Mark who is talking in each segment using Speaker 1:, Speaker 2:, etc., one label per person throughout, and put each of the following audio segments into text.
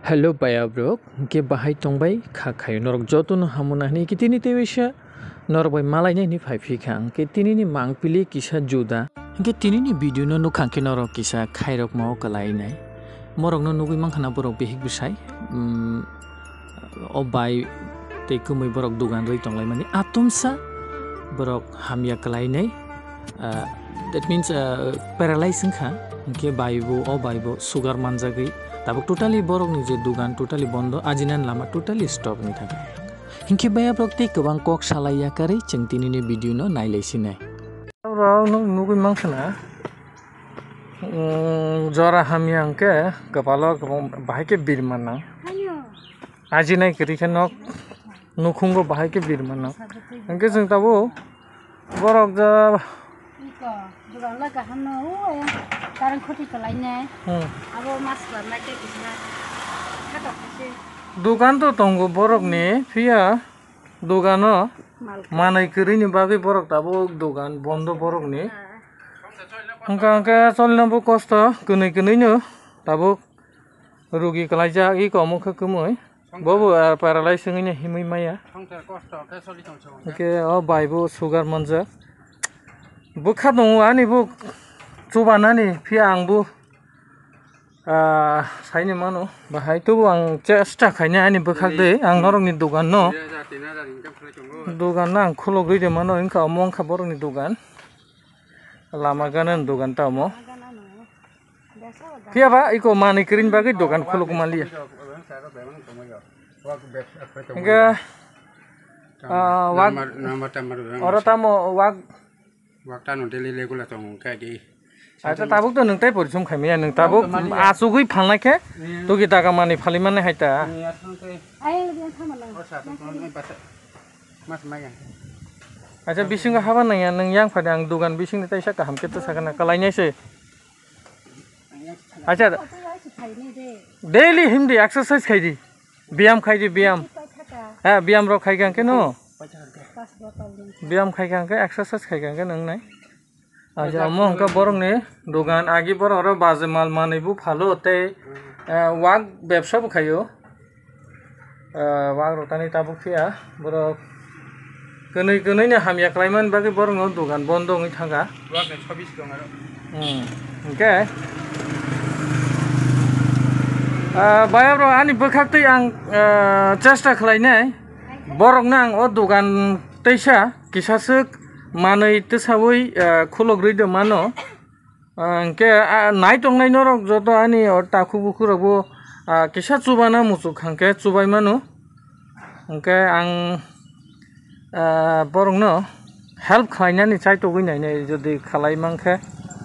Speaker 1: Hello Paya bro, ke bahai tongbai khakai norok joto no hamuna ni kitini tewisa norok bai malai ni phaifi khang ke tini ni mangpili kisa juda ke tini ni video no nukhang ke norok kisa khairok mau kalai nai morok no nugui mangkhana borok behik bisai o bai te kumui borok dugan roi tonglai mani atumsa borok hamya kalai nai that means paralyzing kha ke baibo o baibo sugar manjagui tabuk totally borok ni je dugan totally bondo ajinan lama totally stop ni thaka hinki baya prokti kobang kok salaya kari chengtini ni video no nailesi nai ro no nugui mangkhana jora hamyang ke kapalo bahai ke birmana ajinai kri khenok nukhungo bahai ke birmana angke jeng tabo borok ja
Speaker 2: dugan la gahamno karang khoti kalaine abo mas barna ke kisna khato kase
Speaker 1: dugan to tongo borok ni phia dugano manai kri ni bagi borok tabo dugan bondo borok ni angka cholna bo kosto kunui no tabo rugi kalaija i ko mukha kumoi bobo paralyzing ni himui maya ke o baibo sugar manja bukha dong ani bu chubanani phia angbu saini mano bahai tu ang chesta khaine ani bukhak de ang norok ni dugan no dugan nang khulogri de mano ingka among kha borok ni dugan lama ganan dugan ta mo phia ba iko mani krin bagi dugan khulog malia enga wag ora tamo wag
Speaker 3: waktu nanti lele gula tong kayak gini.
Speaker 1: Aja tabuk tuh neng teh bersum kami ya neng tabuk asugui panai ke tuh kita kamani paliman nih haita. Aja bising ke hawa neng ya neng yang pada yang dugan bising itu saya kaham kita sakana kalainya sih. Aja daily hindi exercise kaji, biam kaji biam. Biam ro kaji kan ke no. Biam khai kang ke exercise khai kang ke nang nai aja among ka borong ne dogan agi bor aro baje mal mani bu phalo te wag ব্যবসা bu khayo wag rotani tabuk phia bor kunui ne hamya klaiman bagi borong no dogan bondo ngi thanga
Speaker 3: wag ne 26 dong aro
Speaker 1: oke baya bro ani bekhakti ang chesta khlainai borok nang o dogan teisa kisasuk manai tesawoi khulogrui de mano ke nai tongnai norok joto ani or taku buku robo kisa chubana muchuk khangke chubai mano ke ang borok no help khlainani chai togui nai nei jodi khalai mangkhe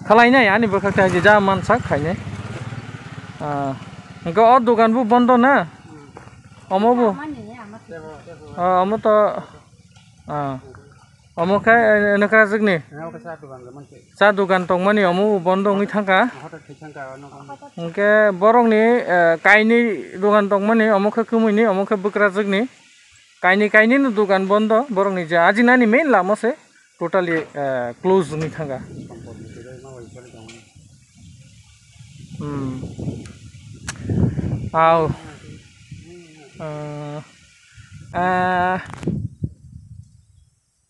Speaker 1: khalainai ani bokhakta je ja mansak khaine ke o dogan bu bondo na omo bu omo to omo kai nakra jigni cha dugan tongmani omo bondo ngi thangka ke borok ni kaini dugan tongmani omo kha kumuni omo kha bukra jigni kaini no dugan bondo borok ni ja ajinani main lama se totally close ngi thangka au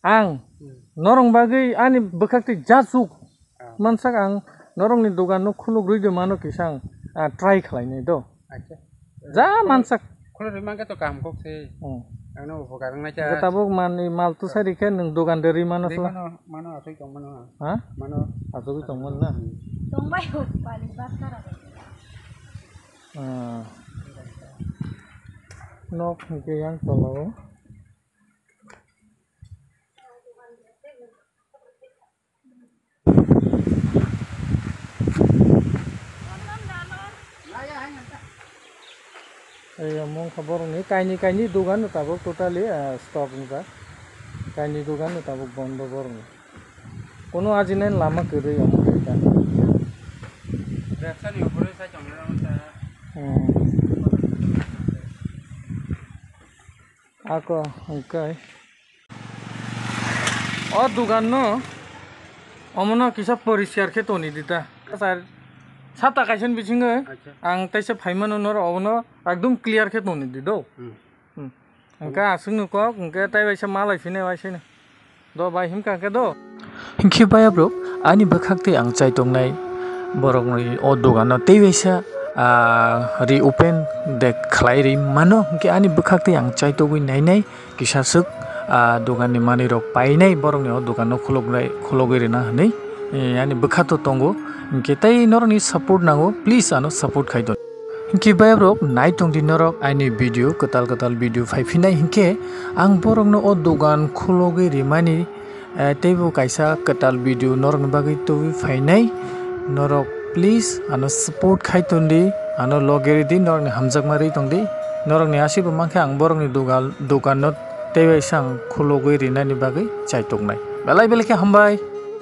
Speaker 1: ang norong bagi ani bekhakti jasuk mansak ang norong ni dogan no khulugrui de mano kisang try khlainai do ja mansak
Speaker 3: khulur mangga to kam kok se ano upakar na cha
Speaker 1: tabuk mani mal tu sari ke nang dogan dari mano sla
Speaker 3: mano asoi tong mano
Speaker 1: ha
Speaker 3: mano
Speaker 1: asoi tong man na
Speaker 2: tongbai ho pali baskara
Speaker 1: nok ke yang tolo among khabar ni kaini dugan tabuk totally stop ni ba kaini dugan tabuk bondo borong kono ajinen lama kiri among kita
Speaker 3: ব্যবসা নি উপরে সাই চংলা মতা
Speaker 1: ako okay o dugan no omono kisa poriskar khe toni dita sata kaisen bisingo
Speaker 3: আচ্ছা
Speaker 1: ang taisa phaimano nor obono ekdom clear khe tongni di do angka asung nu ko angka tai baisa malai phine baisine do bai himka ke do hingkhe baya bro ani bakhakte ang chai tongnai borok ni o dogano tei baisa reopen de khlai ri mano hingke ani bakhakte ang chai togui nainai kisasuk dogan ni mani rok painai borok ni o dogano khulogoi rena hanei ani bakhato tongo hingke tai noroni support nango please ano support khaidon hingke baya brok nai tongdi norok ani video katal video phaifinai hingke ang borok no o dogan khulogoi rimani teibo kaisa katal video norok ni bagui tui phainai norok please ano support khaitondi ano logeri di norok ni hamjakmari tongdi norok ni asibo mangkhe ang borok ni dogan no teibai sang khulogoi rinani bagui chai tongnai belai belai ke hambai।